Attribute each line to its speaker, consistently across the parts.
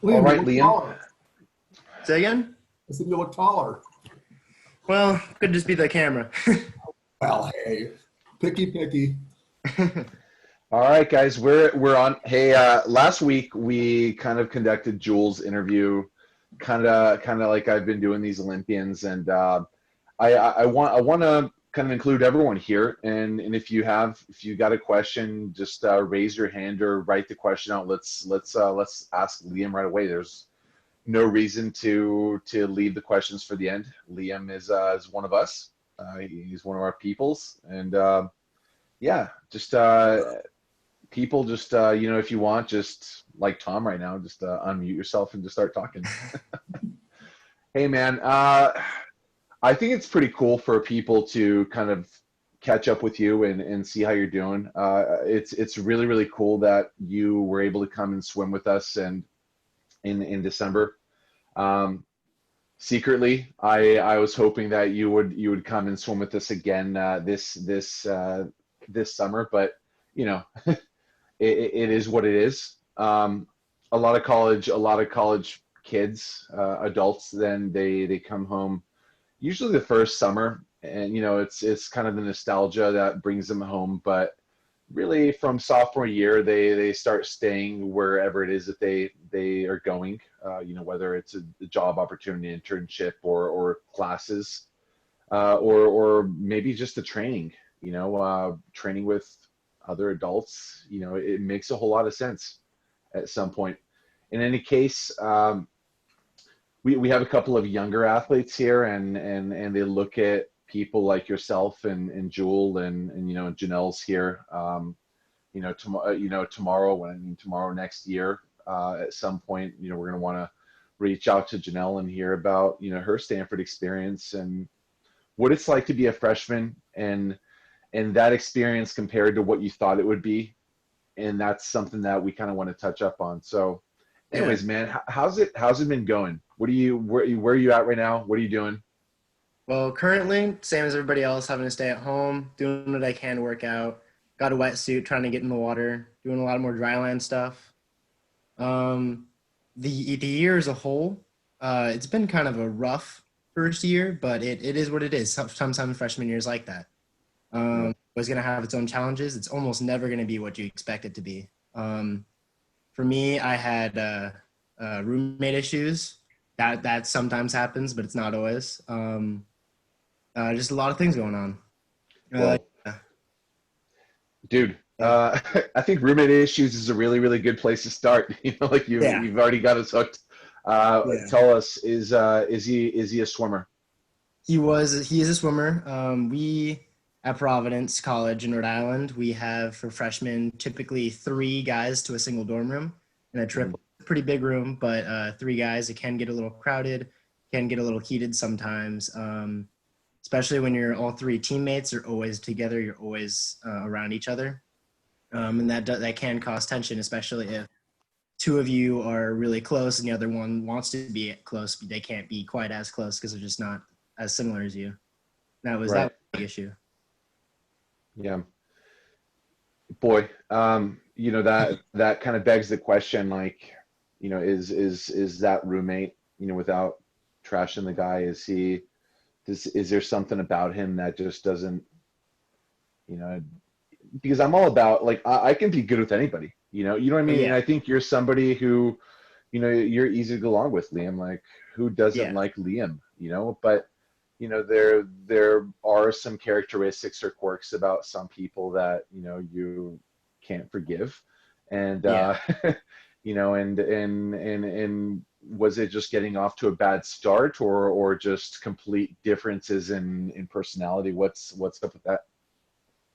Speaker 1: All
Speaker 2: Liam, you
Speaker 1: right,
Speaker 2: look
Speaker 1: Liam.
Speaker 2: taller.
Speaker 3: Say again?
Speaker 2: I said you look taller.
Speaker 3: Well, could just be the camera.
Speaker 2: Well, hey, picky.
Speaker 1: All right, guys, we're on. Hey, last week we kind of conducted Jules interview, kind of like I've been doing these Olympians, and I want to kind of include everyone here. And if you got a question, just raise your hand or write the question out. Let's ask Liam right away. There's no reason to leave the questions for the end. Liam is one of us. He's one of our peoples, and yeah, just people, just if you want, just like Tom right now, just unmute yourself and just start talking. Hey, man, I think it's pretty cool for people to kind of catch up with you and see how you're doing. It's really, really cool that you were able to come and swim with us and in December. Secretly, I was hoping that you would come and swim with us again this summer, but it is what it is. A lot of college kids, adults, then they come home usually the first summer, and it's kind of the nostalgia that brings them home. But really, from sophomore year, they start staying wherever it is that they are going. Whether it's a job opportunity, internship, or classes, or maybe just a training. Training with other adults. It makes a whole lot of sense at some point. In any case, we have a couple of younger athletes here, and they look at people like yourself and Jewel and Janelle's here. Tomorrow next year, at some point, we're going to want to reach out to Janelle and hear about her Stanford experience and what it's like to be a freshman, and that experience compared to what you thought it would be. And that's something that we kind of want to touch up on. So anyways, man, how's it been going? Where are you at right now? What are you doing?
Speaker 3: Well, currently, same as everybody else, having to stay at home, doing what I can to work out. Got a wetsuit, trying to get in the water, doing a lot more Dryland stuff. The year as a whole, it's been kind of a rough first year, but it is what it is. Sometimes freshman year is like that. It's going to have its own challenges. It's almost never going to be what you expect it to be. For me, I had roommate issues. That sometimes happens, but it's not always. Just a lot of things going on.
Speaker 1: Dude, I think roommate issues is a really, really good place to start. You've already got us hooked. Tell us, is he a swimmer?
Speaker 3: He is a swimmer. We at Providence College in Rhode Island, we have for freshmen typically 3 guys to a single dorm room in a triple. Pretty big room, but 3 guys. It can get a little crowded, can get a little heated sometimes, especially when you're all 3 teammates are always together. You're always around each other, and that can cause tension, especially if 2 of you are really close and the other one wants to be close, but they can't be quite as close because they're just not as similar as you. That was a big issue.
Speaker 1: Yeah. Boy, that kind of begs the question, like, is that roommate, without trashing the guy, is there something about him that just doesn't, because I'm all about, like, I can be good with anybody, you know what I mean?
Speaker 3: Yeah.
Speaker 1: And I think you're somebody who, you're easy to go along with, Liam. Like, who doesn't like Liam, but there are some characteristics or quirks about some people that, you can't forgive. And, and was it just getting off to a bad start, or just complete differences in personality? What's up with that?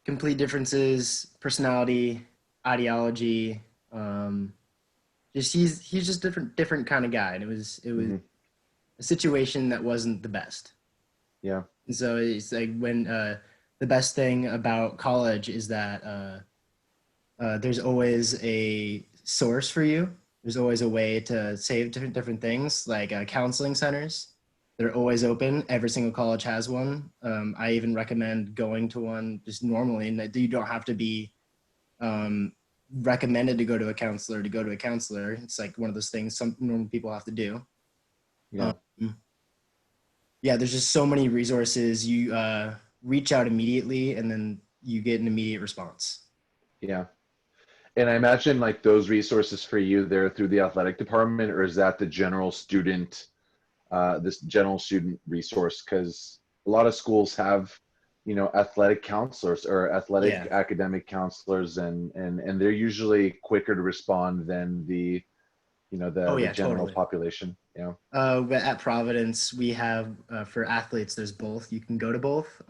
Speaker 3: Complete differences, personality, ideology. Just he's just different kind of guy, and it was a situation that wasn't the best.
Speaker 1: Yeah.
Speaker 3: And so it's like when the best thing about college is that there's always a source for you. There's always a way to save different things, like counseling centers. They're always open. Every single college has one. I even recommend going to one just normally, and that you don't have to be recommended to go to a counselor, It's like one of those things some normal people have to do.
Speaker 1: Yeah.
Speaker 3: Yeah, there's just so many resources. You reach out immediately, and then you get an immediate response.
Speaker 1: Yeah. And I imagine like those resources for you, they're through the athletic department, or is that the general student, this general student resource? Because a lot of schools have, you know, athletic counselors or athletic
Speaker 3: Yeah.
Speaker 1: academic counselors, and they're usually quicker to respond than the, you know,
Speaker 3: Oh
Speaker 1: the
Speaker 3: yeah,
Speaker 1: general
Speaker 3: totally.
Speaker 1: population. Yeah.
Speaker 3: But at Providence, we have for athletes, there's both. You can go to both.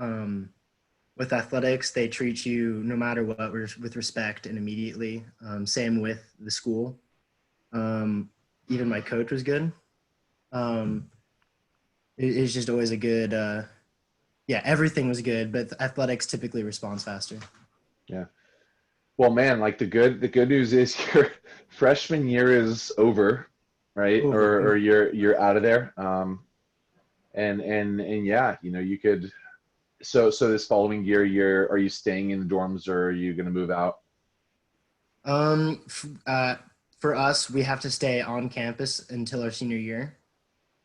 Speaker 3: With athletics, they treat you no matter what with respect and immediately. Same with the school. Even my coach was good. It's just always a good. Yeah, everything was good, but athletics typically responds faster.
Speaker 1: Yeah. Well, man, like the good news is your freshman year is over, right? Or
Speaker 3: Over.
Speaker 1: you're out of there. And yeah, you know, you could. So this following year, are you staying in the dorms or are you going to move out?
Speaker 3: Um, f- uh, for us, we have to stay on campus until our senior year.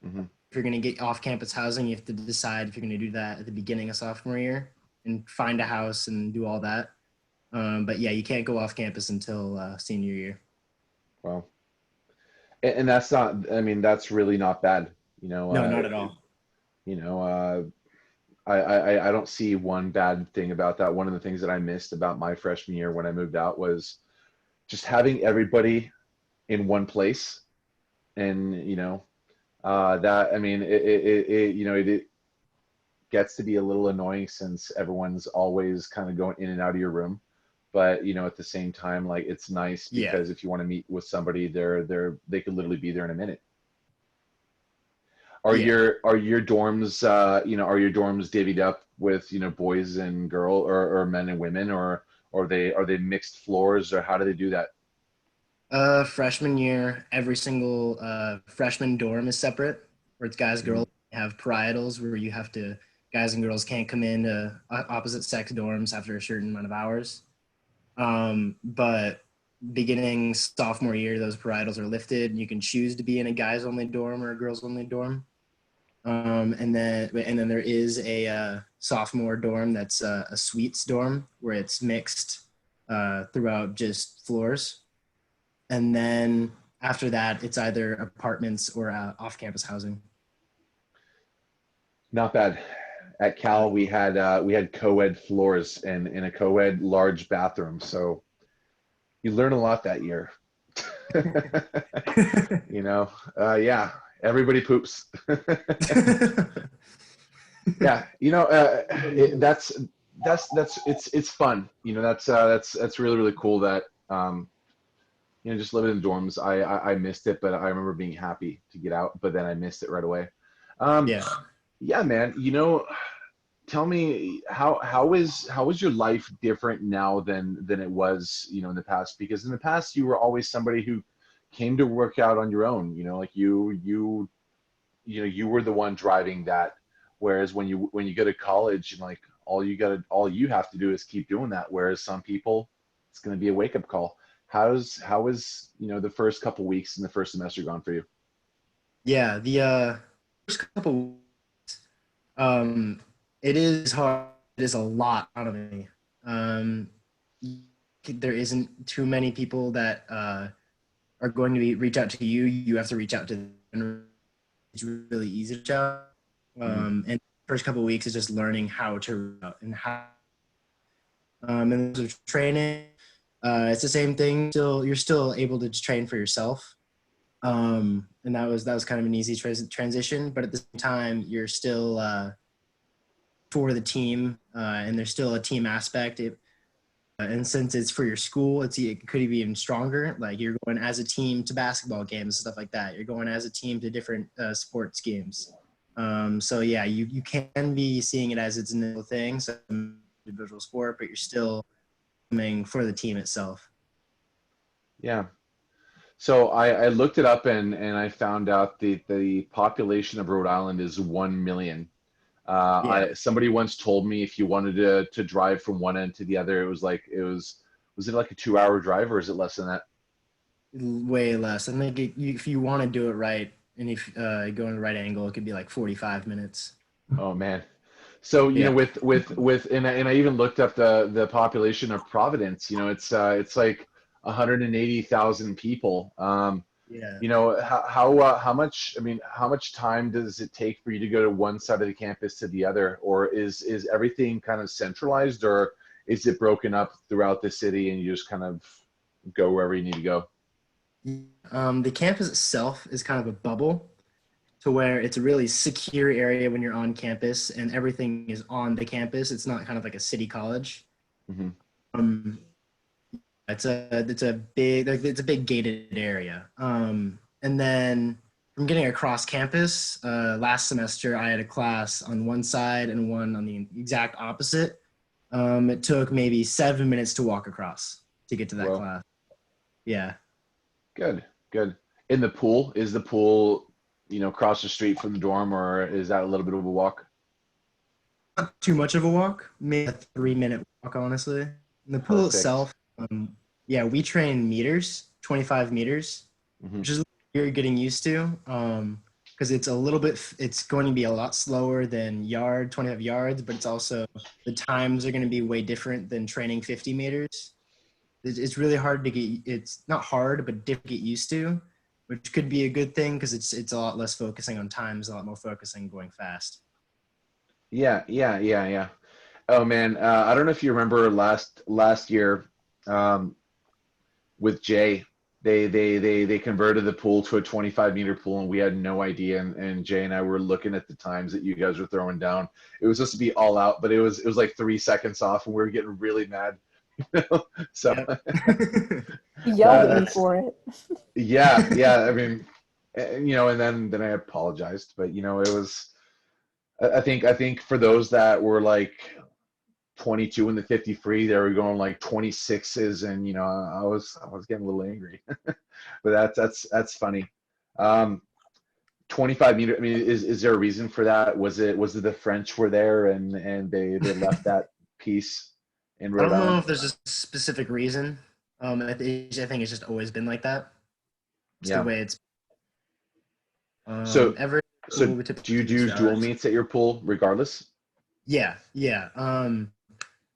Speaker 1: Hmm.
Speaker 3: If you're going to get off campus housing, you have to decide if you're going to do that at the beginning of sophomore year and find a house and do all that. But yeah, you can't go off campus until senior year.
Speaker 1: Well, and that's not. I mean, that's really not bad. You know,
Speaker 3: No, not at all.
Speaker 1: you know, I don't see one bad thing about that. One of the things that I missed about my freshman year when I moved out was just having everybody in one place, and you know, that I mean, you know, it gets to be a little annoying since everyone's always kind of going in and out of your room. But you know, at the same time, like it's nice
Speaker 3: Yeah.
Speaker 1: because if you want to meet with somebody, they could literally be there in a minute.
Speaker 3: Yeah.
Speaker 1: Are your dorms you know, are your dorms divvied up with, you know, boys and girl or men and women, or are they mixed floors, or how do they do that?
Speaker 3: Freshman year, every single freshman dorm is separate, where it's guys,
Speaker 1: Mhm.
Speaker 3: girls. You have parietals where you have to, guys and girls can't come into opposite sex dorms after a certain amount of hours. But beginning sophomore year, those parietals are lifted. You can choose to be in a guys only dorm or a girls only dorm. And then there is a sophomore dorm that's a suites dorm where it's mixed throughout just floors. And then after that, it's either apartments or off-campus housing.
Speaker 1: Not bad. At Cal, we had co-ed floors and in a co-ed large bathroom, so you learn a lot that year. You know, yeah, everybody poops. Yeah, you know, that's it's fun. You know, that's really really cool that you know, just living in dorms. I missed it, but I remember being happy to get out. But then I missed it right away. Um,
Speaker 3: Yeah.
Speaker 1: yeah, man. You know, tell me how is your life different now than it was, you know, in the past? Because in the past you were always somebody who came to work out on your own. You know, like you know, you were the one driving that. Whereas when you go to college, and like all you have to do is keep doing that. Whereas some people, it's going to be a wake up call. How is, you know, the first couple weeks in the first semester gone for you?
Speaker 3: Yeah. The first couple, um, it is hard. It is a lot out of me. Um, there isn't too many people that are going to reach out to you. You have to reach out to them. It's really easy to reach out.
Speaker 1: Mm,
Speaker 3: And first couple of weeks is just learning how to and how and training. It's the same thing. Still, you're still able to train for yourself. And that was kind of an easy transition. But at the same time, you're still for the team, and there's still a team aspect. And since it's for your school, it could be even stronger. Like you're going as a team to basketball games, stuff like that. You're going as a team to different sports games. So yeah, you can be seeing it as its individual thing, so individual sport, but you're still coming for the team itself.
Speaker 1: yeah. So I looked it up and I found out the population of Rhode Island is 1 million.
Speaker 3: Yeah.
Speaker 1: Somebody once told me if you wanted to drive from one end to the other, it was Was it like a 2-hour drive, or is it less than that?
Speaker 3: Way less. I think if you want to do it right, and if go in the right angle, it could be like 45 minutes.
Speaker 1: Oh man. So,
Speaker 3: Yeah.
Speaker 1: and I even looked up the population of Providence. It's like 180,000 people.
Speaker 3: Yeah.
Speaker 1: How much, I mean, how much time does it take for you to go to one side of the campus to the other? Or is everything kind of centralized, or is it broken up throughout the city and you just kind of go wherever you need to go?
Speaker 3: The campus itself is kind of a bubble to where it's a really secure area when you're on campus and everything is on the campus. It's not kind of like a city college.
Speaker 1: Hmm.
Speaker 3: Um, it's a big gated area. And then from getting across campus, last semester I had a class on one side and one on the exact opposite. It took maybe 7 minutes to walk across to get to that
Speaker 1: Well,
Speaker 3: class. Yeah.
Speaker 1: good, good. In is the pool, across the street from the dorm, or is that a little bit of a walk?
Speaker 3: Not too much of a walk, maybe a 3-minute walk, honestly. And the pool
Speaker 1: Perfect.
Speaker 3: itself, yeah, we train meters, 25 meters,
Speaker 1: Hmm.
Speaker 3: which is what you're getting used to, because it's going to be a lot slower than 25 yards, but it's also, the times are going to be way different than training 50 meters. It's really hard to it's not hard, but difficult to get used to, which could be a good thing because it's a lot less focusing on times, a lot more focusing going fast.
Speaker 1: Yeah, yeah, yeah, yeah. Oh man, I don't know if you remember last year, um, with Jay. They converted the pool to a 25-meter pool, and we had no idea. And Jay and I were looking at the times that you guys were throwing down. It was supposed to be all out, but it was like 3 seconds off, and we were getting really mad. So
Speaker 3: Yep.
Speaker 4: He yelled at me
Speaker 1: that's
Speaker 4: for it.
Speaker 1: yeah, yeah. I mean, and then I apologized, but it was. I think for those that were like 22 in the 50 free, they were going like 26s, and I was getting a little angry. But that's funny. um 25-meter, I mean, is there a reason for that? Was it the French were there, and they left that piece in
Speaker 3: I
Speaker 1: Rhode
Speaker 3: don't know
Speaker 1: Island?
Speaker 3: if there's a specific reason. I think it's just always been like that. It's the
Speaker 1: Yeah.
Speaker 3: way it's
Speaker 1: so
Speaker 3: every
Speaker 1: so
Speaker 3: school we
Speaker 1: do you
Speaker 3: typically use
Speaker 1: do dual
Speaker 3: ours.
Speaker 1: meets at your pool regardless?
Speaker 3: Yeah, yeah.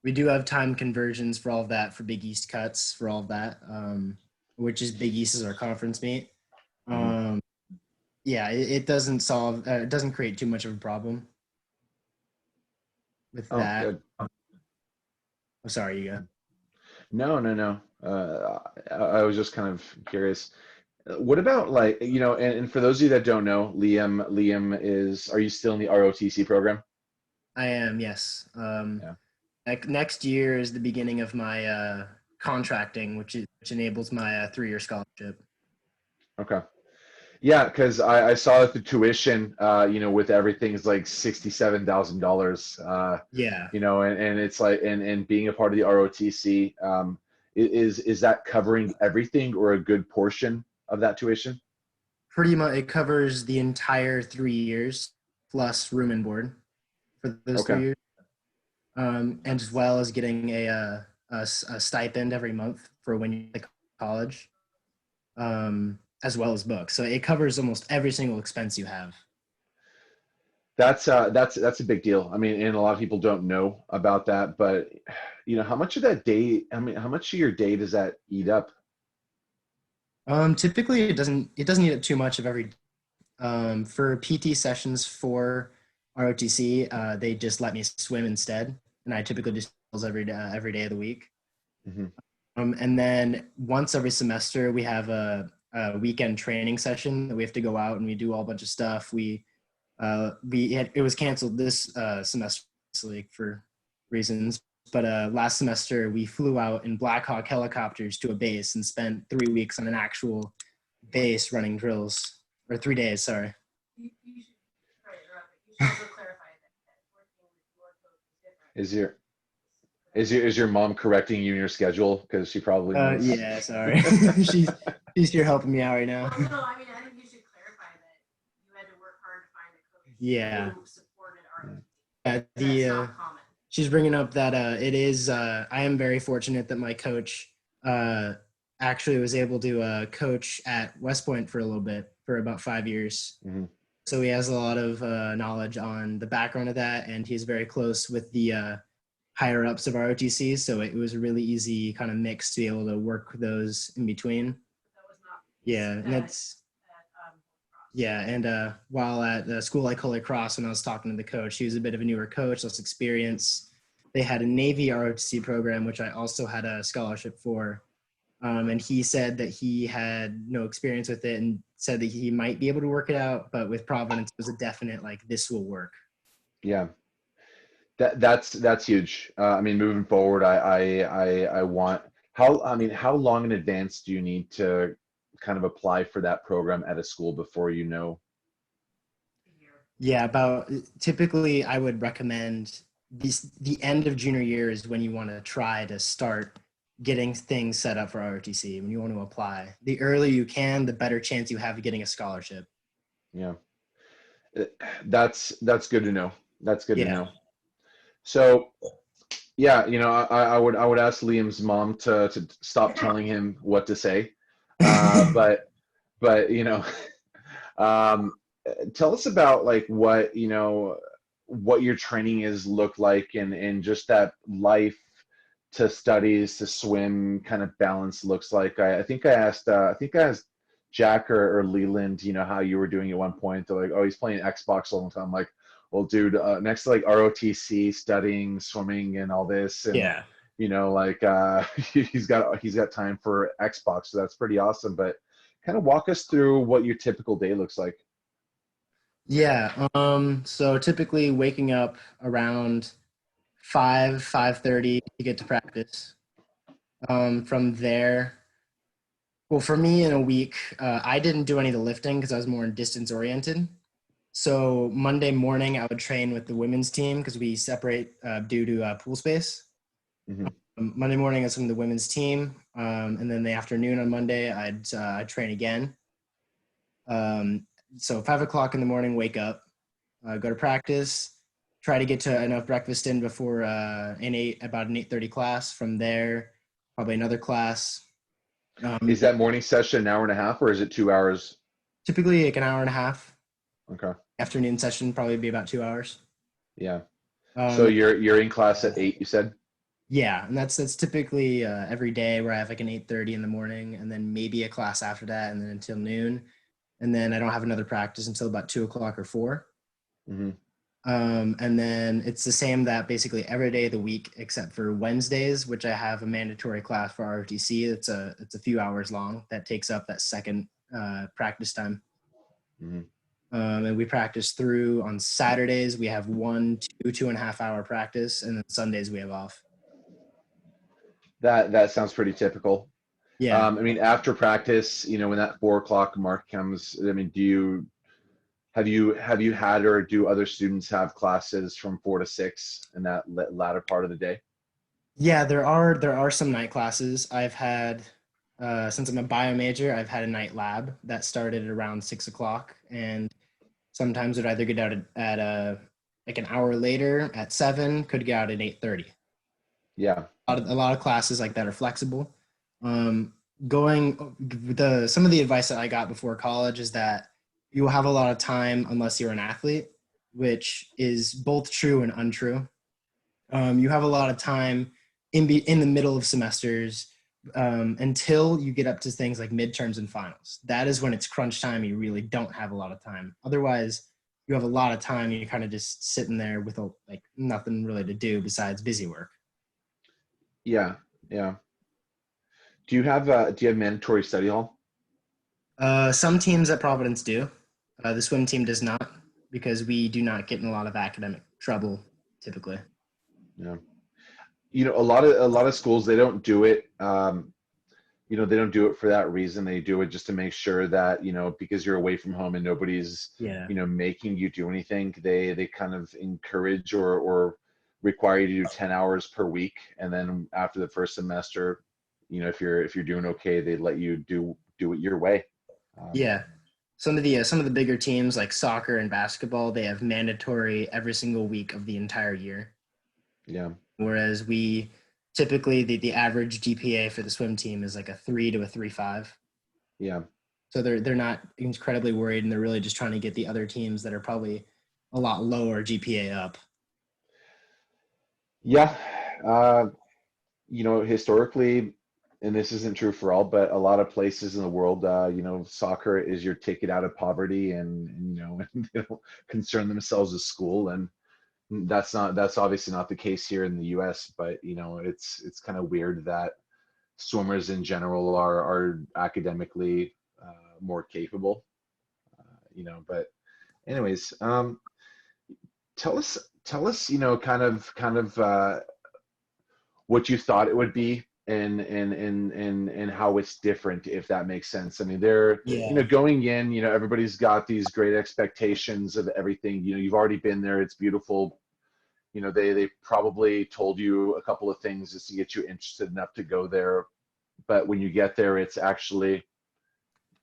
Speaker 3: We do have time conversions for all of that, for Big East cuts, for all of that. Which is Big East is our conference meet.
Speaker 1: Hmm.
Speaker 3: Um, yeah, it doesn't solve. It doesn't create too much of a problem with
Speaker 1: Oh,
Speaker 3: that.
Speaker 1: good.
Speaker 3: I'm sorry, you go.
Speaker 1: No, no, no. I was just kind of curious. What about, like, and for those of you that don't know, Liam are you still in the ROTC program?
Speaker 3: I am, yes.
Speaker 1: Yeah.
Speaker 3: Next year is the beginning of my contracting, which enables my 3-year scholarship.
Speaker 1: Okay. Yeah, because I saw that the tuition, with everything is like $67,000.
Speaker 3: Yeah,
Speaker 1: And it's like, and being a part of the ROTC, is that covering everything or a good portion of that tuition?
Speaker 3: pretty much it covers the entire 3 years plus room and board for those
Speaker 1: Okay.
Speaker 3: 3 years, and as well as getting a stipend every month for when you're at college, as well as books. So it covers almost every single expense you have.
Speaker 1: That's a big deal. I mean, and a lot of people don't know about that, but how much of that day, I mean, how much of your day does that eat up?
Speaker 3: Typically, it doesn't eat up too much of every. For PT sessions for ROTC, they just let me swim instead, and I typically do skills every day of the week.
Speaker 1: Hmm.
Speaker 3: And then once every semester, we have a weekend training session that we have to go out and we do all a bunch of stuff. It was canceled this semester obviously, for reasons, but last semester we flew out in Black Hawk helicopters to a base and spent 3 weeks on an actual base running drills, or 3 days. Sorry.
Speaker 5: You should, sorry to interrupt, but you should also clarify that working with your coach is different.
Speaker 1: Is your mom correcting you in your schedule? Because she probably knows.
Speaker 3: Yeah, sorry. she's here helping me out right now.
Speaker 5: Well, no, I mean, I think you should clarify that you had to work hard to find a coach
Speaker 3: Yeah.
Speaker 5: who supported art.
Speaker 3: Yeah,
Speaker 5: That's not common.
Speaker 3: she's bringing up that it is. I am very fortunate that my coach actually was able to coach at West Point for a little bit, for about 5 years.
Speaker 1: Mm-hmm.
Speaker 3: So he has a lot of knowledge on the background of that, and he's very close with the higher ups of ROTC. So it was a really easy kind of mix to be able to work those in between.
Speaker 5: That was not.
Speaker 3: Yeah, and that's yeah. And while at the school like Holy Cross, when I was talking to the coach, he was a bit of a newer coach, less experience. They had a Navy ROTC program, which I also had a scholarship for. And he said that he had no experience with it and said that he might be able to work it out, but with Providence, it was a definite, like, this will work.
Speaker 1: Yeah. That's huge. I mean, moving forward, I want how long in advance do you need to kind of apply for that program at a school before you know?
Speaker 3: Yeah, typically I would recommend the end of junior year is when you want to try to start getting things set up for ROTC, when you want to apply. The earlier you can, the better chance you have of getting a scholarship.
Speaker 1: Yeah. That's good to know. That's good to
Speaker 3: Yeah.
Speaker 1: know. So yeah, I would ask Liam's mom to stop telling him what to say. But um, tell us about like what your training is look like and just that life to studies to swim kind of balance looks like. I think I asked Jack or Leland, how you were doing at one point. They're like, oh, he's playing Xbox all the time. I'm like, well, dude, next to like ROTC, studying, swimming, and all this, and
Speaker 3: Yeah.
Speaker 1: like he's got time for Xbox, so that's pretty awesome. But kind of walk us through what your typical day looks like.
Speaker 3: Yeah. So typically waking up around 5:30 to get to practice. From there, well, for me in a week, I didn't do any of the lifting because I was more distance oriented. So Monday morning, I would train with the women's team because we separate due to pool space.
Speaker 1: Mm-hmm.
Speaker 3: Monday morning, I was from the women's team, and then the afternoon on Monday, I'd train again. So 5 o'clock in the morning, wake up, go to practice, try to get to enough breakfast in before about an 8:30 class. From there, probably another class.
Speaker 1: Is that morning session an hour and a half, or is it 2 hours?
Speaker 3: Typically like an hour and a half.
Speaker 1: Okay.
Speaker 3: Afternoon session probably be about 2 hours.
Speaker 1: Yeah. So
Speaker 3: Um,
Speaker 1: you're in class at 8, you said?
Speaker 3: yeah, and that's typically every day where I have like an 8:30 in the morning, and then maybe a class after that, and then until noon, and then I don't have another practice until about 2 o'clock or 4.
Speaker 1: Mm-hmm.
Speaker 3: And then it's the same that basically every day of the week except for Wednesdays, which I have a mandatory class for ROTC. It's a few hours long that takes up that second practice time.
Speaker 1: Mm-hmm.
Speaker 3: And we practice through on Saturdays. We have 2.5 hour practice, and then Sundays we have off.
Speaker 1: That sounds pretty typical.
Speaker 3: Yeah.
Speaker 1: I mean, after practice, when that 4 o'clock mark comes, I mean, have you had or do other students have classes from 4 to 6 in that latter part of the day?
Speaker 3: Yeah, there are some night classes. I've had since I'm a bio major, I've had a night lab that started at around 6 o'clock, and sometimes would either get out at like an hour later at 7, could get out at 8:30.
Speaker 1: Yeah.
Speaker 3: A lot of classes like that are flexible. Some of the advice that I got before college is that you will have a lot of time unless you're an athlete, which is both true and untrue. You have a lot of time in the middle of semesters until you get up to things like midterms and finals. That is when it's crunch time. You really don't have a lot of time. Otherwise, you have a lot of time. And you're kind of just sitting there with like nothing really to do besides busy work.
Speaker 1: Yeah. Yeah. Do you have mandatory study hall?
Speaker 3: Some teams at Providence do. The swim team does not, because we do not get in a lot of academic trouble typically.
Speaker 1: Yeah. A lot of schools, they don't do it. They don't do it for that reason. They do it just to make sure that, because you're away from home and nobody's, making you do anything. They kind of encourage or require you to do 10 hours per week. And then after the first semester, if you're doing okay, they let you do it your way.
Speaker 3: Yeah. Some of the bigger teams like soccer and basketball, they have mandatory every single week of the entire year.
Speaker 1: Yeah.
Speaker 3: Whereas we typically, the average GPA for the swim team is like a 3 to a 3.5.
Speaker 1: Yeah.
Speaker 3: So they're not incredibly worried, and they're really just trying to get the other teams that are probably a lot lower GPA up.
Speaker 1: Yeah. Historically, and this isn't true for all, but a lot of places in the world, soccer is your ticket out of poverty, and they don't concern themselves with school, and that's obviously not the case here in the U.S. But it's kind of weird that swimmers in general are academically more capable. But anyways, tell us, kind of what you thought it would be, and how it's different, if that makes sense. I mean, they're
Speaker 3: Yeah.
Speaker 1: going in, everybody's got these great expectations of everything. You've already been there, it's beautiful. They probably told you a couple of things just to get you interested enough to go there, but when you get there, it's actually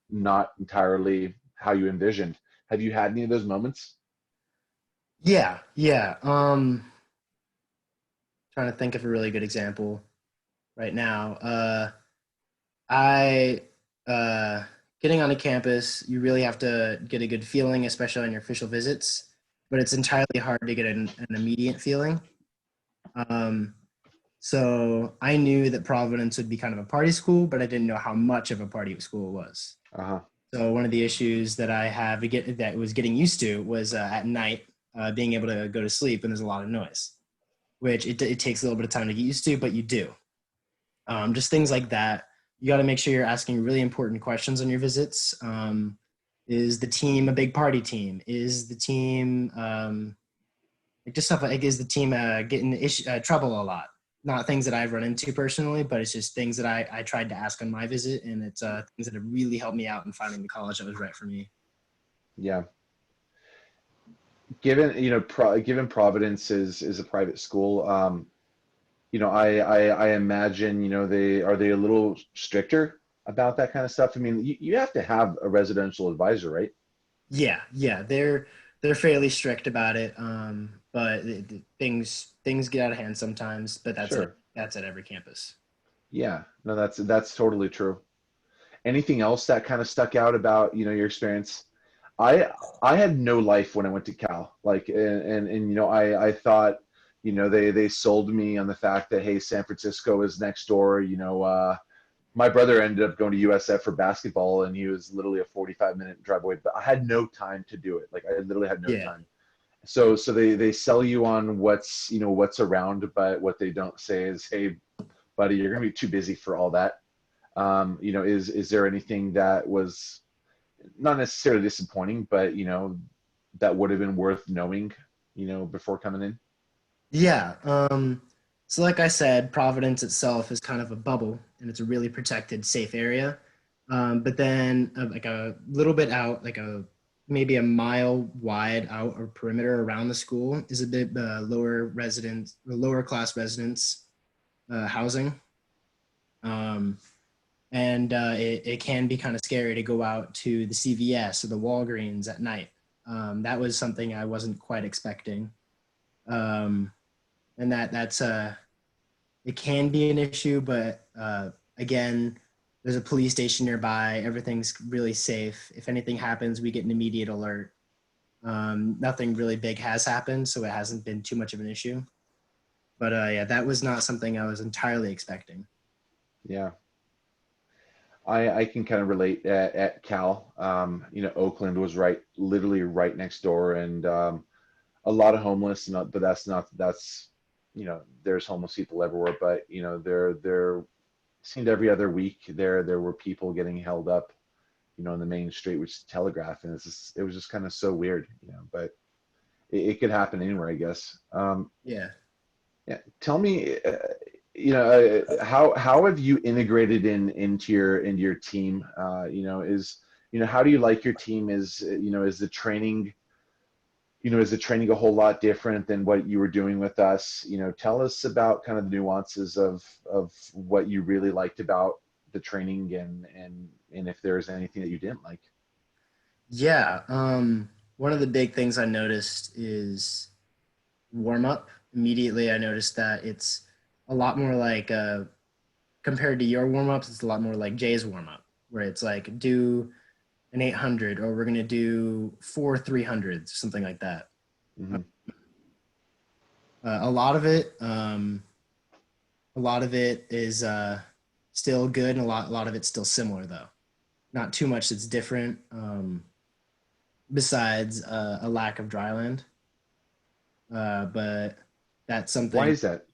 Speaker 1: not entirely how you envisioned. Have you had any of those moments?
Speaker 3: Yeah. Yeah. Trying to think of a really good example right now. I Getting on a campus, you really have to get a good feeling, especially on your official visits. But it's entirely hard to get an immediate feeling. Um, so I knew that Providence would be kind of a party school, but I didn't know how much of a party school it was.
Speaker 1: Uh-huh.
Speaker 3: So one of the issues that I have that was getting used to was at night being able to go to sleep when there's a lot of noise, which it takes a little bit of time to get used to, but you do. Just things like that. You got to make sure you're asking really important questions on your visits. Is the team a big party team? Is the team just stuff like, is the team getting trouble a lot? Not things that I've run into personally, but it's just things that I tried to ask on my visit, and it's things that have really helped me out in finding the college that was right for me.
Speaker 1: Yeah. Given Providence is a private school, I imagine, they a little stricter about that kind of stuff. I mean, you have to have a residential advisor, right?
Speaker 3: Yeah, they're fairly strict about it, but things get out of hand sometimes. But
Speaker 1: Sure.
Speaker 3: that's at every campus.
Speaker 1: Yeah. No, that's totally true. Anything else that kind of stuck out about, your experience? I I had no life when I went to Cal. Like, and I thought, they sold me on the fact that, hey, San Francisco is next door. My brother ended up going to USF for basketball, and he was literally a 45-minute drive away. But I had no time to do it. Like, I literally had no
Speaker 3: Yeah,
Speaker 1: time. So they sell you on what's around, but what they don't say is, hey, buddy, you're gonna be too busy for all that. Is there anything that was not necessarily disappointing, but that would have been worth knowing, before coming in?
Speaker 3: yeah. So like I said, Providence itself is kind of a bubble, and it's a really protected, safe area. But then, like a little bit out, like a maybe a mile wide out or perimeter around the school is a bit lower class residents housing. Um, and it can be kind of scary to go out to the CVS or the Walgreens at night. That was something I wasn't quite expecting, um, and that's it can be an issue, but again, there's a police station nearby. Everything's really safe. If anything happens, we get an immediate alert. Nothing really big has happened, so it hasn't been too much of an issue. But yeah, that was not something I was entirely expecting.
Speaker 1: Yeah. I can kind of relate at Cal. Oakland was literally right next door, and a lot of homeless. But that's there's homeless people everywhere. But there seemed every other week there were people getting held up, in the main street, which is Telegraph, and it was just kind of so weird, But it could happen anywhere, I guess.
Speaker 3: Yeah.
Speaker 1: Yeah. Tell me, how have you integrated into your team? How do you like your team? Is the training a whole lot different than what you were doing with us? Tell us about kind of the nuances of what you really liked about the training, and if there's anything that you didn't like.
Speaker 3: Yeah. One of the big things I noticed is warm up immediately I noticed that it's a lot more like compared to your warm-ups, it's a lot more like Jay's warm-up, where it's like do an 800 or we're going to do 4 300s, something like that.
Speaker 1: Mhm.
Speaker 3: A lot of it is still good, and a lot of it's still similar though. Not too much that's different, besides a lack of dryland. But that's something.
Speaker 1: Why is that?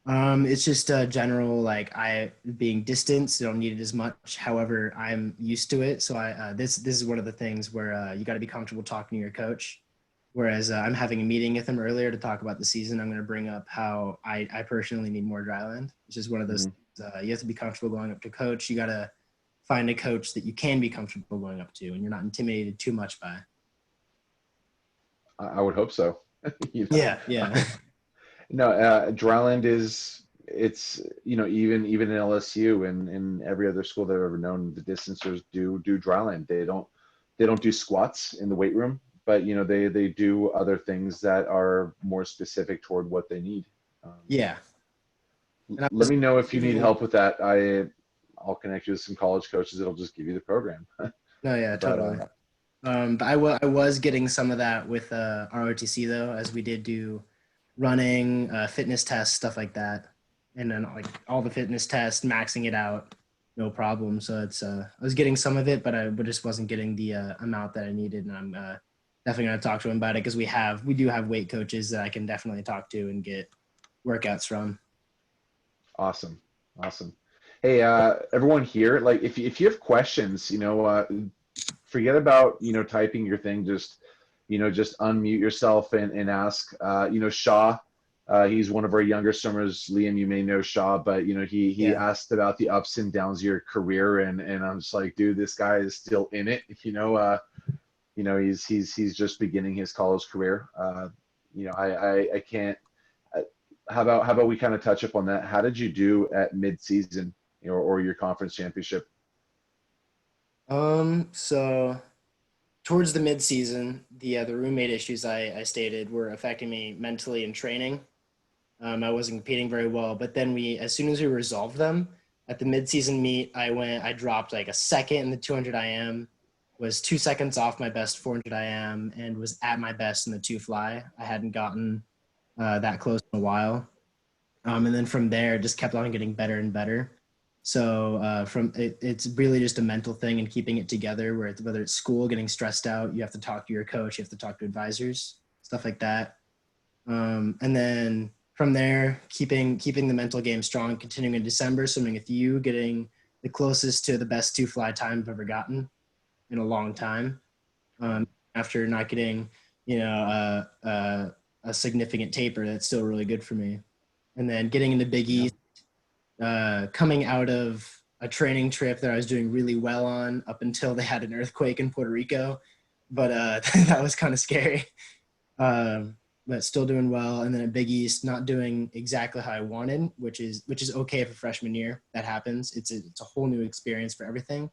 Speaker 3: It's just a general, like, I being distanced, I don't need it as much. However, I'm used to it. So this is one of the things where you got to be comfortable talking to your coach. Whereas I'm having a meeting with him earlier to talk about the season. I'm going to bring up how I personally need more dryland. It's just one of those
Speaker 1: Mhm.
Speaker 3: things, you have to be comfortable going up to coach. You got to find a coach that you can be comfortable going up to and you're not intimidated too much by.
Speaker 1: I would hope so. You know?
Speaker 3: Yeah.
Speaker 1: No, Dryland is it's even in LSU and in every other school that I've ever known, the distancers do Dryland. They don't do squats in the weight room, but they do other things that are more specific toward what they need.
Speaker 3: Yeah. And I
Speaker 1: Let
Speaker 3: was
Speaker 1: me know if you need
Speaker 3: even,
Speaker 1: help with that. I'll connect you with some college coaches that'll just give you the program.
Speaker 3: no, yeah,
Speaker 1: But
Speaker 3: totally. But I was getting some of that with ROTC though, as we did do running, fitness tests, stuff like that, and then like all the fitness tests, maxing it out, no problem. So it's I was getting some of it, but I just wasn't getting the amount that I needed, and I'm definitely gonna talk to him about it because we do have weight coaches that I can definitely talk to and get workouts from.
Speaker 1: awesome. Hey, everyone here, like if you have questions, forget about typing your thing. Just unmute yourself and ask. Shaw, he's one of our younger swimmers. Liam, you may know Shaw, but he
Speaker 3: Yeah.
Speaker 1: asked about the ups and downs of your career, and I'm just like, dude, this guy is still in it. He's just beginning his college career. I can't. How about we kind of touch up on that? How did you do at mid-season, or your conference championship?
Speaker 3: So towards the mid season, the roommate issues I stated were affecting me mentally in training. I wasn't competing very well, but then as soon as we resolved them at the mid-season meet, I dropped like a second in the 200 IM, was 2 seconds off my best 400 IM, and was at my best in the two fly. I hadn't gotten that close in a while. And then from there, it just kept on getting better and better. So it's really just a mental thing and keeping it together. Whether it's school, getting stressed out, you have to talk to your coach, you have to talk to advisors, stuff like that. And then from there, keeping the mental game strong, continuing in December, swimming with you, getting the closest to the best two fly time I've ever gotten in a long time. After not getting, a significant taper, that's still really good for me. And then getting into Big East, coming out of a training trip that I was doing really well on up until they had an earthquake in Puerto Rico, but that was kind of scary. But still doing well. And then at Big East, not doing exactly how I wanted, which is okay for freshman year. That happens. It's a whole new experience for everything.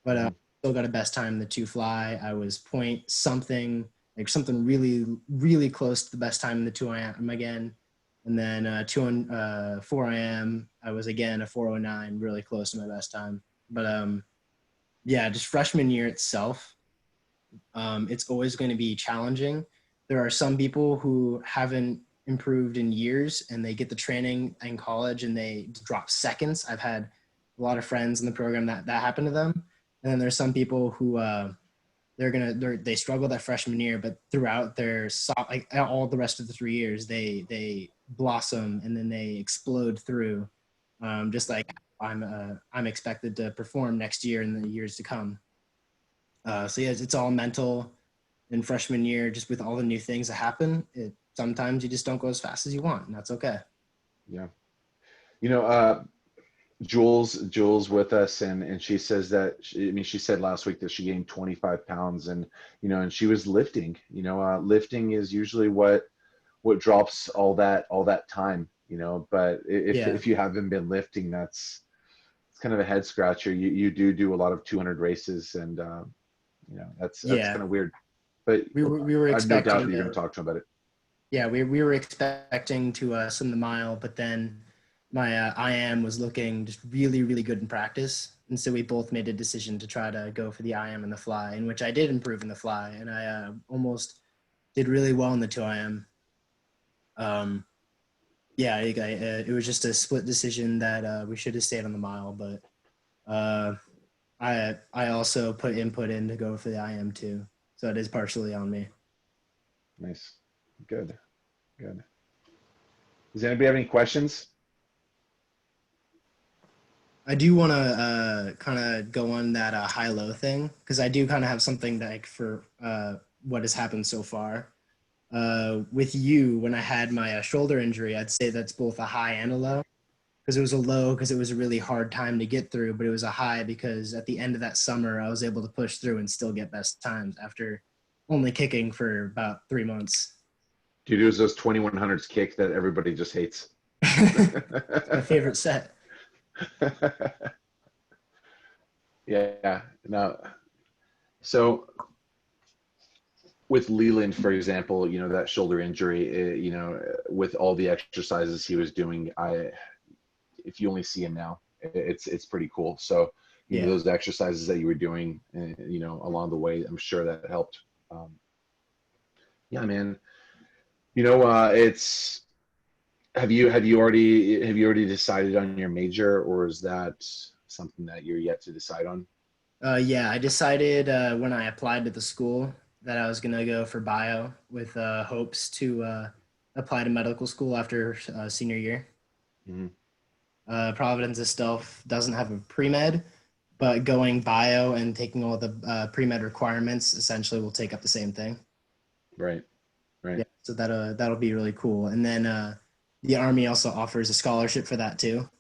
Speaker 3: But still got a best time in the two fly. I was point something, like something really, really close to the best time in the 2 IM again. And then 4 IM, I was again a 409, really close to my best time. But yeah, just freshman year itself, it's always going to be challenging. There are some people who haven't improved in years and they get the training in college and they drop seconds. I've had a lot of friends in the program that happened to them. And then there's some people who they struggle that freshman year, but throughout their like all the rest of the 3 years, they blossom and then they explode through. Just like I'm expected to perform next year and the years to come. So yeah, it's all mental. In freshman year, just with all the new things that happen, sometimes you just don't go as fast as you want, and that's okay.
Speaker 1: Yeah. Jules with us, and she says that she said last week that she gained 25 pounds, and and she was lifting. Lifting is usually what drops all that time. But if you haven't been lifting, it's kind of a head scratcher. You do a lot of 200 races, and that's kind of weird. But
Speaker 3: we were
Speaker 1: I have no doubt
Speaker 3: expecting
Speaker 1: that you're going to talk to him about it.
Speaker 3: Yeah, we were expecting to swim the mile, but then my IM was looking just really, really good in practice. And so we both made a decision to try to go for the IM and the fly, in which I did improve in the fly. And I almost did really well in the 2 IM. Yeah, it was just a split decision that we should have stayed on the mile, but I also put input in to go for the IM too. So it is partially on me.
Speaker 1: Nice. Good. Good. Does anybody have any questions?
Speaker 3: I do want to kind of go on that high-low thing because I do kind of have something like for what has happened so far. With you, when I had my shoulder injury, I'd say that's both a high and a low because it was a low because it was a really hard time to get through, but it was a high because at the end of that summer, I was able to push through and still get best times after only kicking for about 3 months.
Speaker 1: Do you do those 2100s kick that everybody just hates?
Speaker 3: My favorite set.
Speaker 1: Yeah. No. So with Leland, for example, you know, that shoulder injury, you know, with all the exercises he was doing, if you only see him now, it's pretty cool. So, you know, those exercises that you were doing, you know, along the way, I'm sure that helped. Yeah, man. You know, have you already decided on your major, or is that something that you're yet to decide on?
Speaker 3: Yeah, I decided when I applied to the school that I was going to go for bio with hopes to apply to medical school after senior year.
Speaker 1: Mhm.
Speaker 3: Providence itself doesn't have a pre-med, but going bio and taking all the pre-med requirements essentially will take up the same thing.
Speaker 1: Right.
Speaker 3: Yeah, so that'll be really cool. And then the Army also offers a scholarship for that too,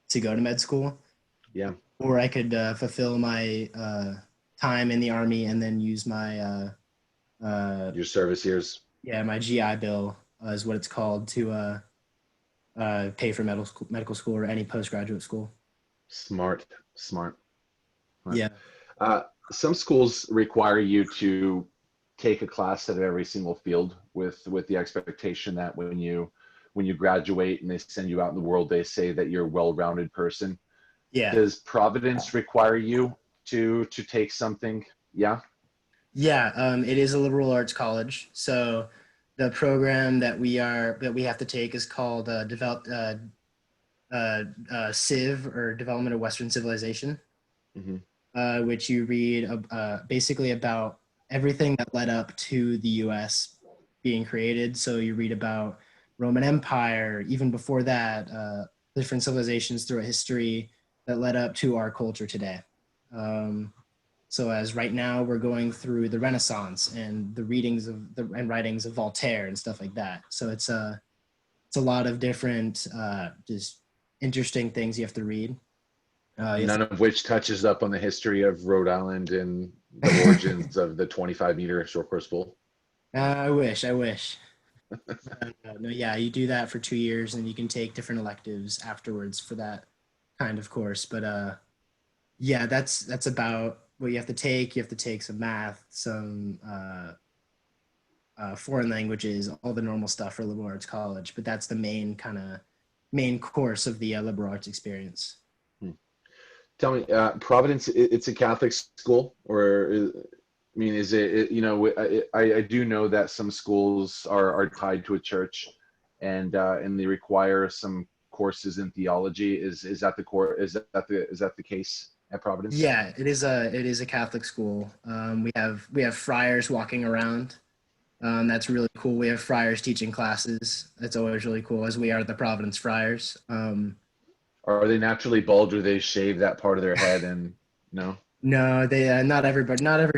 Speaker 3: to go to med school.
Speaker 1: Yeah.
Speaker 3: Or I could fulfill my time in the Army and then use my
Speaker 1: Your service years.
Speaker 3: yeah, my GI Bill is what it's called to pay for medical school or any postgraduate school.
Speaker 1: Smart. Smart.
Speaker 3: Yeah.
Speaker 1: Some schools require you to take a class at every single field with the expectation that when you graduate and they send you out in the world, they say that you're a well-rounded person.
Speaker 3: Yeah.
Speaker 1: Does Providence require you to take something? Yeah.
Speaker 3: Yeah. It is a liberal arts college, so the program that we have to take is called Civ, or Development of Western Civilization.
Speaker 1: Mm-hmm.
Speaker 3: Which you read basically about everything that led up to the U.S. being created. So you read about Roman Empire, even before that, different civilizations throughout history that led up to our culture today. So as right now we're going through the Renaissance and the readings of and writings of Voltaire and stuff like that. So it's a lot of different just interesting things you have to read.
Speaker 1: None of which touches up on the history of Rhode Island and the origins of the 25-meter short course pool.
Speaker 3: I wish. No, yeah, you do that for 2 years and you can take different electives afterwards for that kind of course. But yeah, that's about what you have to take. You have to take some math, some foreign languages, all the normal stuff for liberal arts college. But that's the main course of the liberal arts experience.
Speaker 1: Tell me, Providence, it's a Catholic school, or I mean, is it, you know, I do know that some schools are tied to a church, and they require some courses in theology. Is that the case at Providence?
Speaker 3: Yeah, it is a Catholic school. We have friars walking around. That's really cool. We have friars teaching classes. That's always really cool, as we are the Providence Friars.
Speaker 1: Are they naturally bald, or do they shave that part of their head? And no.
Speaker 3: No, they not every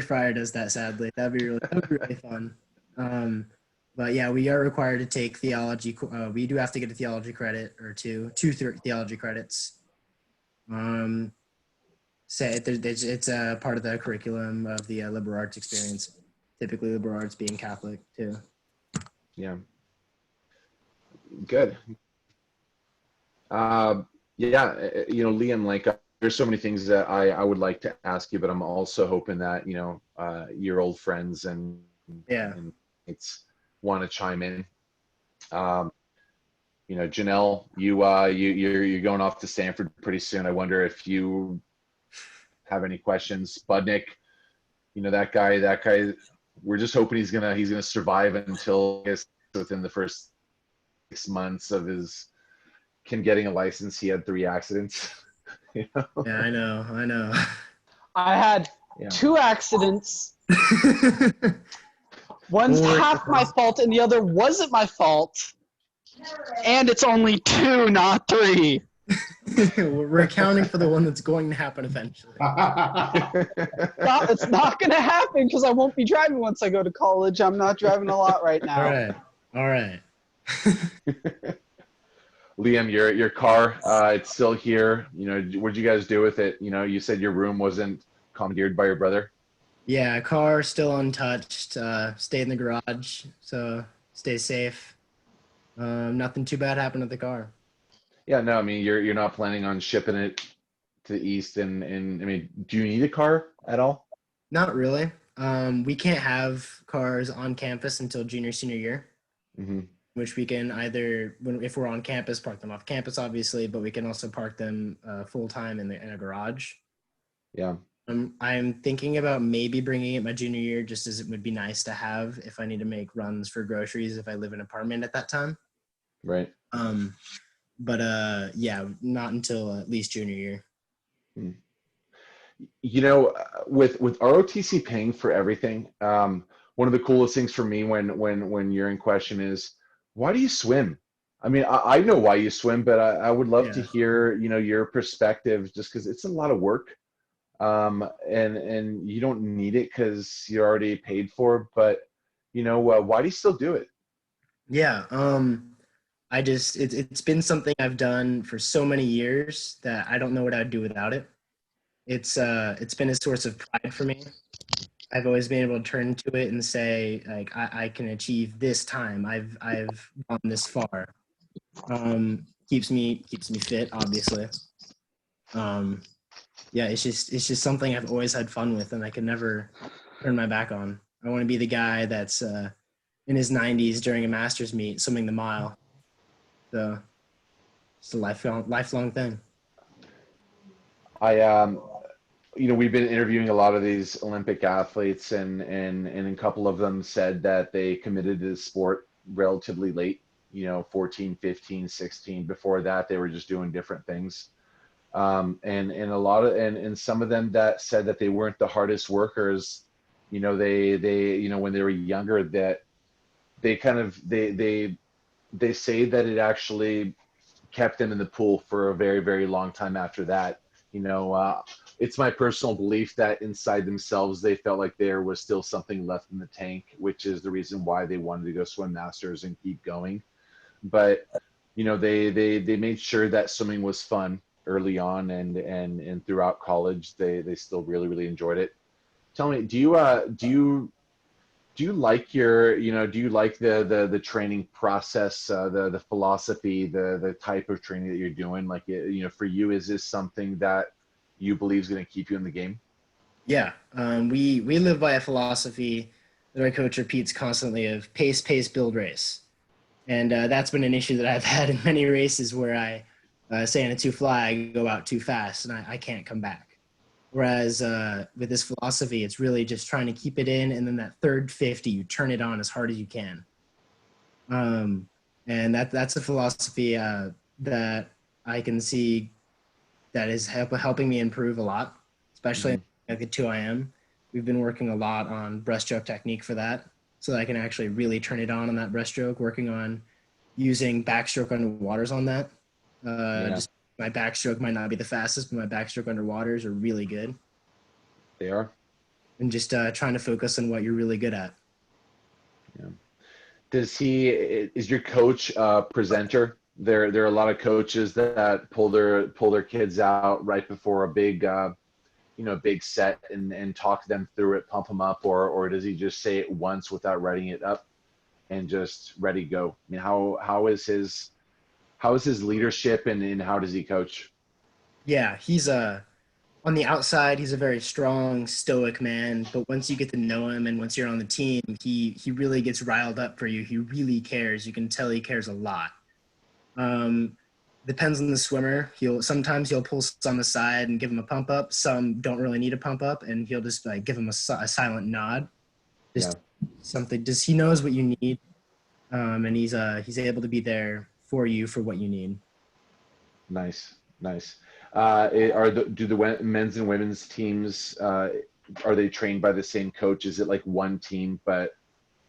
Speaker 3: friar does that. Sadly, that'd be really fun. But yeah, we are required to take theology. We do have to get a theology credit or two theology credits. So it's a part of the curriculum of the liberal arts experience. Typically, liberal arts being Catholic too.
Speaker 1: Yeah. Good. Yeah, you know, Liam, like there's so many things that I would like to ask you, but I'm also hoping that, you know, your old friends and
Speaker 3: Yeah,
Speaker 1: it's want to chime in. You know, Janelle, you're going off to Stanford pretty soon. I wonder if you have any questions. Budnick, you know, that guy. We're just hoping he's gonna survive until, I guess, within the first 6 months of his getting a license. He had 3 accidents. You know?
Speaker 3: Yeah, I know.
Speaker 6: I had
Speaker 1: Yeah.
Speaker 6: 2 accidents. One's half my fault and the other wasn't my fault. And it's only 2, not 3.
Speaker 3: We're accounting for the one that's going to happen eventually.
Speaker 6: It's not going to happen because I won't be driving once I go to college. I'm not driving a lot right now.
Speaker 3: All right.
Speaker 1: Liam, your car, it's still here. You know, what'd you guys do with it? You know, you said your room wasn't commandeered by your brother.
Speaker 3: Yeah, car still untouched. Stayed in the garage, so stay safe. Nothing too bad happened to the car.
Speaker 1: Yeah, no, I mean, you're not planning on shipping it to the east, and I mean, do you need a car at all?
Speaker 3: Not really. We can't have cars on campus until senior year,
Speaker 1: Mm-hmm.
Speaker 3: which we can either, if we're on campus, park them off campus, obviously, but we can also park them full time in a garage.
Speaker 1: Yeah.
Speaker 3: I'm thinking about maybe bringing it my junior year, just as it would be nice to have if I need to make runs for groceries if I live in an apartment at that time.
Speaker 1: Right.
Speaker 3: But yeah, not until at least junior year.
Speaker 1: You know, with ROTC paying for everything, one of the coolest things for me when you're in question is, why do you swim? I mean, I know why you swim, but I would love to hear, you know, your perspective, just because it's a lot of work. And you don't need it because you're already paid for, but you know, why do you still do it?
Speaker 3: Yeah. It's been something I've done for so many years that I don't know what I'd do without it. It's been a source of pride for me. I've always been able to turn to it and say, like, I can achieve this time. I've gone this far. Keeps me fit, obviously. Yeah, it's just something I've always had fun with, and I can never turn my back on. I want to be the guy that's in his 90s during a Masters meet swimming the mile. So it's a lifelong thing.
Speaker 1: You know, we've been interviewing a lot of these Olympic athletes, and a couple of them said that they committed to the sport relatively late, you know, 14, 15, 16. Before that, they were just doing different things. And a lot of, and some of them that said that they weren't the hardest workers, you know, they, you know, when they were younger, that they kind of, they say that it actually kept them in the pool for a very, very long time after that. You know, it's my personal belief that inside themselves, they felt like there was still something left in the tank, which is the reason why they wanted to go swim masters and keep going. But, you know, they made sure that swimming was fun early on, and throughout college, they still really, really enjoyed it. Tell me, do you like your, you know, do you like the training process, the philosophy, the type of training that you're doing? Like, you know, for you, is this something that you believe is going to keep you in the game?
Speaker 3: Yeah, we live by a philosophy that our coach repeats constantly of pace, build, race. And that's been an issue that I've had in many races where I say in a 2-fly, I go out too fast and I can't come back. Whereas with this philosophy, it's really just trying to keep it in, and then that third 50, you turn it on as hard as you can. And that's a philosophy that I can see that is helping me improve a lot, especially at the 2IM. We've been working a lot on breaststroke technique for that, so that I can actually really turn it on that breaststroke, working on using backstroke underwaters on that. Just my backstroke might not be the fastest, but my backstroke underwaters are really good.
Speaker 1: They are.
Speaker 3: And just trying to focus on what you're really good at.
Speaker 1: Yeah. Is your coach a presenter? There are a lot of coaches that pull their kids out right before a big, you know, big set and talk them through it, pump them up, or does he just say it once without writing it up and just ready to go? I mean, how is his leadership, and how does he coach?
Speaker 3: Yeah, he's on the outside, he's a very strong, stoic man. But once you get to know him and once you're on the team, he really gets riled up for you. He really cares. You can tell he cares a lot. Um, Depends on the swimmer. Sometimes he'll pull some aside and give him a pump up. Some don't really need a pump up, and he'll just like give him a silent nod. Just something. Just he knows what you need, and he's able to be there for you for what you need.
Speaker 1: Nice, nice. Do the men's and women's teams are they trained by the same coach? Is it like one team? But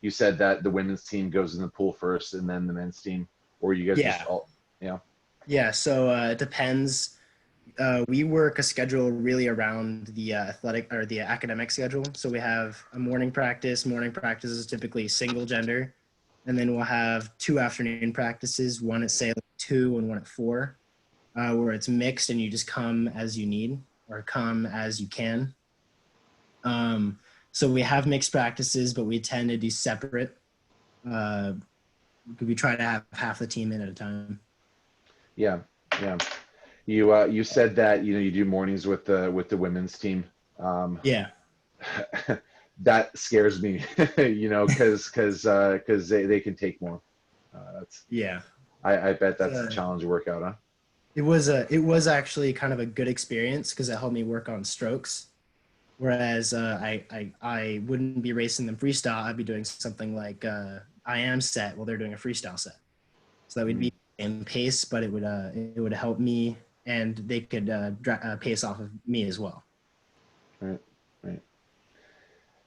Speaker 1: you said that the women's team goes in the pool first, and then the men's team, or you guys just all
Speaker 3: Yeah, so it depends. We work a schedule really around the athletic or the academic schedule. So we have a morning practice. Morning practice is typically single gender. And then we'll have 2 afternoon practices, one at say 2 and one at 4, where it's mixed and you just come as you need or come as you can. So we have mixed practices, but we tend to do separate. We try to have half the team in at a time.
Speaker 1: Yeah. You said that you do mornings with the women's team.
Speaker 3: Yeah.
Speaker 1: That scares me, because they can take more. I bet that's a challenge to work out, huh?
Speaker 3: It was actually kind of a good experience because it helped me work on strokes. Whereas I wouldn't be racing them freestyle. I'd be doing something like I am set while they're doing a freestyle set. So that would be in pace, but it would help me, and they could pace off of me as well.
Speaker 1: Right.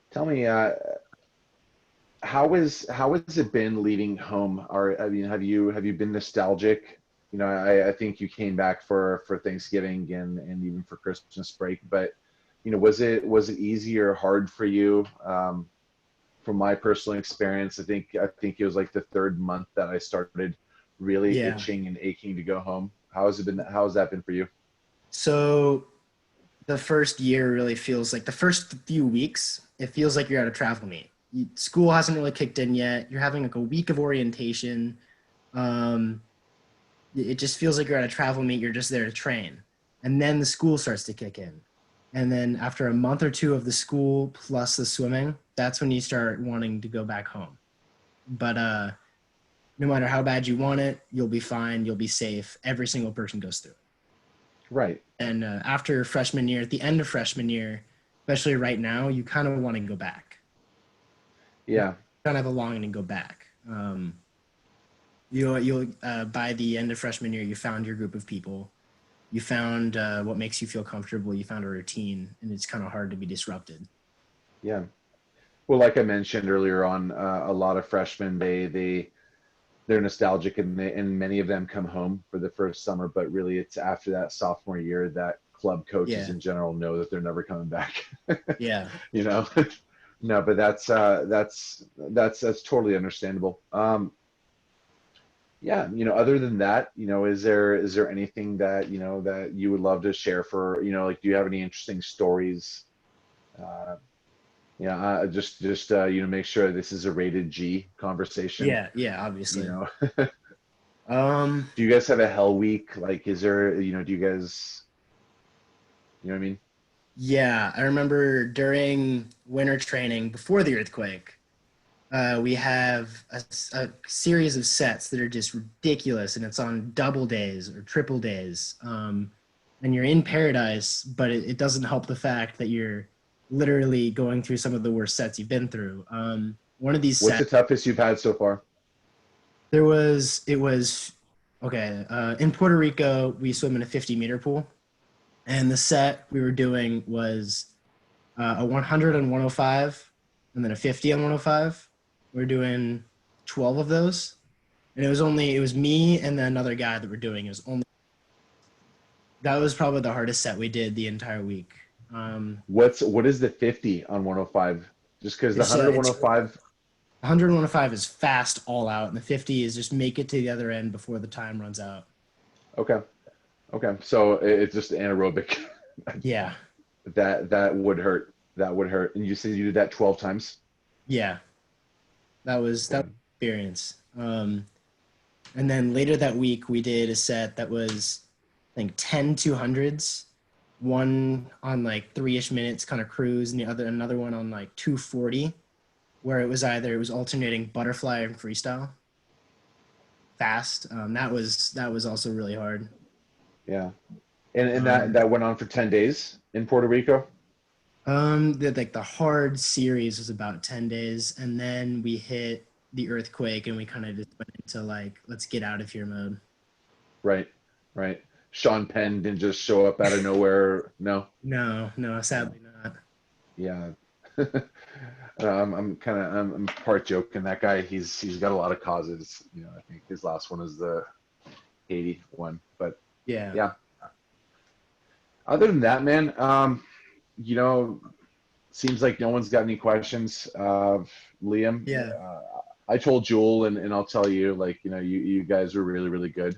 Speaker 1: Tell me, how has it been leaving home? Have you been nostalgic? I think you came back for Thanksgiving and even for Christmas break, but was it easy or hard for you? From my personal experience, I think it was like the 3rd month that I started really itching and aching to go home. How has that been for you?
Speaker 3: So the first year really feels like the first few weeks, it feels like you're at a travel meet. School hasn't really kicked in yet. You're having like a week of orientation. It just feels like you're at a travel meet. You're just there to train. And then the school starts to kick in. And then after a month or 2 of the school plus the swimming, that's when you start wanting to go back home. But no matter how bad you want it, you'll be fine. You'll be safe. Every single person goes through it.
Speaker 1: Right.
Speaker 3: And after freshman year, at the end of freshman year, especially right now, you kind of want to go back.
Speaker 1: Yeah.
Speaker 3: You kind of have a longing to go back. You'll by the end of freshman year, you found your group of people. You found what makes you feel comfortable. You found a routine, and it's kind of hard to be disrupted.
Speaker 1: Yeah. Well, like I mentioned earlier on, a lot of freshmen, they're nostalgic, and many of them come home for the first summer, but really it's after that sophomore year that club coaches in general know that they're never coming back.
Speaker 3: Yeah.
Speaker 1: No, but that's totally understandable. Yeah, other than that, is there anything that that you would love to share for, like, do you have any interesting stories? Just make sure this is a rated G conversation.
Speaker 3: Yeah, obviously.
Speaker 1: Do you guys have a hell week? Like, is there, do you guys, what I mean?
Speaker 3: Yeah, I remember during winter training before the earthquake, we have a series of sets that are just ridiculous, and it's on double days or triple days. And you're in paradise, but it doesn't help the fact that you're literally going through some of the worst sets you've been through. One of these
Speaker 1: What's
Speaker 3: sets,
Speaker 1: the toughest you've had so far?
Speaker 3: it was okay. In Puerto Rico, we swim in a 50-meter pool, and the set we were doing was a 100 on 105, and then a 50 on 105. We're doing 12 of those, and it was me and then another guy that were doing. That was probably the hardest set we did the entire week.
Speaker 1: What is the 50 on 105? Just because the 100 105.
Speaker 3: 100 and 105 is fast all out, and the 50 is just make it to the other end before the time runs out.
Speaker 1: Okay. So it's just anaerobic.
Speaker 3: Yeah.
Speaker 1: That would hurt. And you said you did that 12 times?
Speaker 3: Yeah. That was experience. And then later that week, we did a set that was, I think, 10 200s. one on like 3-ish minutes kind of cruise, and another one on like 2:40, where it was alternating butterfly and freestyle fast. That was also really hard.
Speaker 1: Yeah. And that went on for 10 days in Puerto Rico?
Speaker 3: The hard series was about 10 days, and then we hit the earthquake, and we kind of just went into like, let's get out of here mode.
Speaker 1: Right. Right. Sean Penn didn't just show up out of nowhere. No.
Speaker 3: No, sadly not.
Speaker 1: Yeah. I'm part joking. That guy, he's got a lot of causes. You know, I think his last one is the Haiti one. But
Speaker 3: Yeah.
Speaker 1: yeah. Other than that, man, you know, seems like no one's got any questions. Liam,
Speaker 3: Yeah.
Speaker 1: I told Jewel, and I'll tell you, like, you know, you guys were really, really good.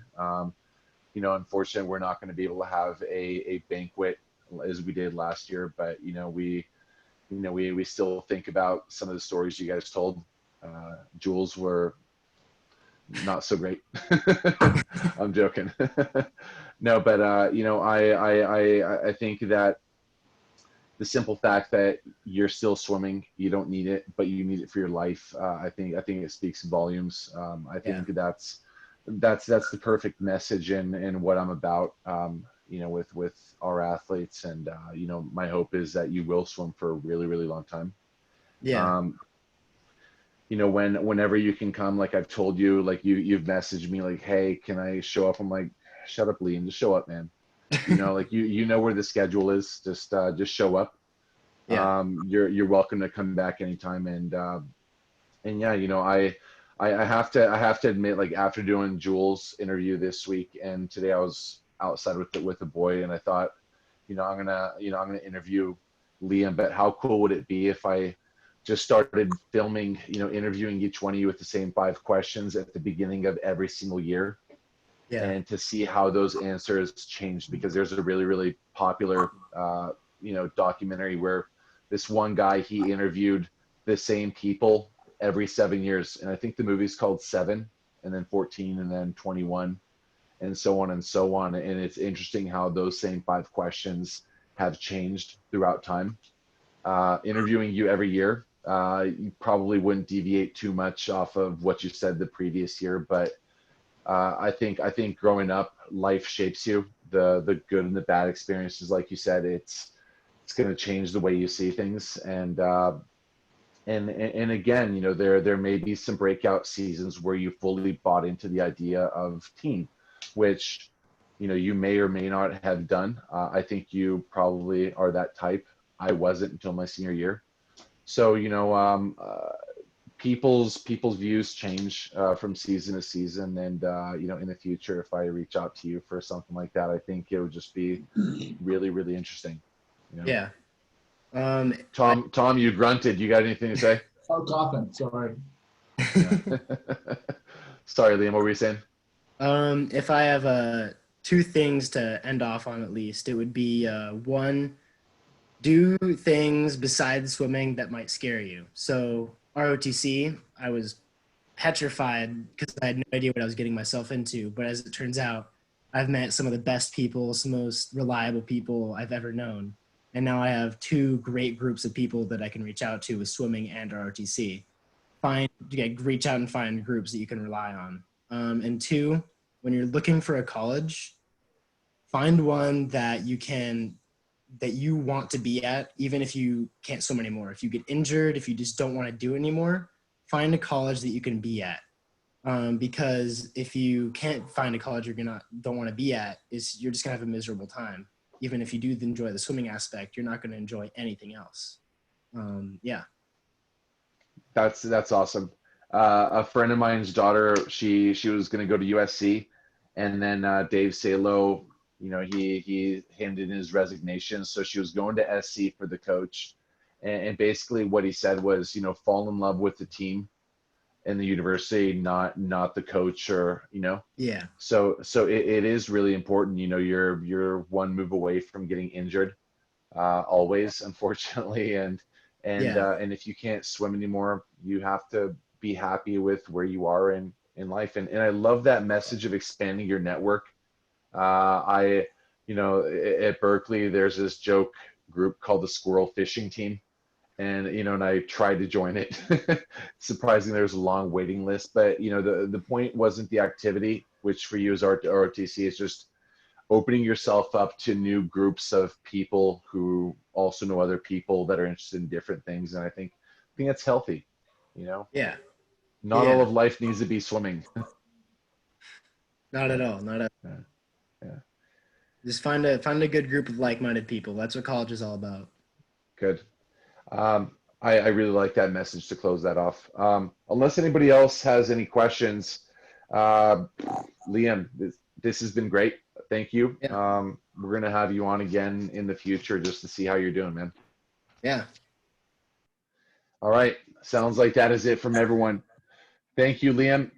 Speaker 1: You know, unfortunately, we're not going to be able to have a banquet as we did last year, but we still think about some of the stories you guys told. Jules were not so great. I'm joking. No, but you know, I think that the simple fact that you're still swimming, you don't need it, but you need it for your life. I think it speaks volumes. I think that's the perfect message and what I'm about. You know, with our athletes, and you know, my hope is that you will swim for a really, really long time.
Speaker 3: Yeah.
Speaker 1: You know, whenever you can come, like I've told you, like you've messaged me like, hey, can I show up? I'm like, shut up, Liam, just show up, man. You know, like you know where the schedule is. Just show up.
Speaker 3: Yeah.
Speaker 1: You're welcome to come back anytime. And yeah, you know, I have to admit, like after doing Jules' interview this week and today, I was outside with the boy, and I thought, you know, I'm gonna interview Liam. But how cool would it be if I just started filming, you know, interviewing each one of you with the same 5 questions at the beginning of every single year,
Speaker 3: Yeah.
Speaker 1: and to see how those answers changed, because there's a really, really popular, you know, documentary where this one guy, he interviewed the same people every 7 years. And I think the movie's called 7, and then 14, and then 21, and so on and so on. And it's interesting how those same 5 questions have changed throughout time. Interviewing you every year, you probably wouldn't deviate too much off of what you said the previous year, but I think growing up, life shapes you. The good and the bad experiences, like you said, it's going to change the way you see things. And again, you know, there may be some breakout seasons where you fully bought into the idea of team, which, you know, you may or may not have done. I think you probably are that type. I wasn't until my senior year. So, you know, people's views change from season to season, and you know, in the future, if I reach out to you for something like that, I think it would just be really, really interesting. You know?
Speaker 3: Yeah.
Speaker 1: Tom, you grunted. You got anything to say?
Speaker 2: Oh, coughing. Sorry.
Speaker 1: Yeah. Sorry, Liam. What were you saying?
Speaker 3: If I have 2 things to end off on, at least, it would be one, do things besides swimming that might scare you. So ROTC, I was petrified because I had no idea what I was getting myself into. But as it turns out, I've met some of the best people, some of the most reliable people I've ever known. And now I have 2 great groups of people that I can reach out to with swimming and ROTC. Reach out and find groups that you can rely on. And 2, when you're looking for a college, find one that you want to be at, even if you can't swim anymore. If you get injured, if you just don't want to do it anymore, find a college that you can be at. Because if you can't find a college don't want to be at, you're just gonna have a miserable time. Even if you do enjoy the swimming aspect, you're not gonna enjoy anything else. Yeah.
Speaker 1: That's awesome. A friend of mine's daughter, she was going to go to USC, and then Dave Salo, you know, he handed in his resignation, so she was going to SC for the coach, and basically what he said was, you know, fall in love with the team and the university, not the coach, or, you know.
Speaker 3: Yeah.
Speaker 1: So it is really important. You know, you're one move away from getting injured, always, unfortunately, and if you can't swim anymore, you have to be happy with where you are in life. And I love that message of expanding your network. you know, at Berkeley, there's this joke group called the Squirrel Fishing Team. And, you know, and I tried to join it. Surprisingly, there's a long waiting list. But, you know, the point wasn't the activity, which for you as ROTC is just opening yourself up to new groups of people who also know other people that are interested in different things. And I think that's healthy, you know?
Speaker 3: Yeah.
Speaker 1: Not
Speaker 3: Yeah.
Speaker 1: all of life needs to be swimming.
Speaker 3: Not at all. Not at all.
Speaker 1: Yeah.
Speaker 3: Just find a good group of like-minded people. That's what college is all about.
Speaker 1: Good. I really like that message to close that off. Unless anybody else has any questions, Liam, this has been great. Thank you.
Speaker 3: Yeah.
Speaker 1: We're going to have you on again in the future just to see how you're doing, man.
Speaker 3: Yeah.
Speaker 1: All right. Sounds like that is it from everyone. Thank you, Liam.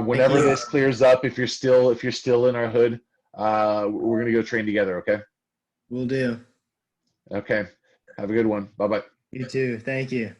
Speaker 1: Whenever
Speaker 3: you.
Speaker 1: this clears up, if you're still in our hood, we're going to go train together. Okay.
Speaker 3: Will do.
Speaker 1: Okay. Have a good one. Bye-bye.
Speaker 3: You too. Thank you.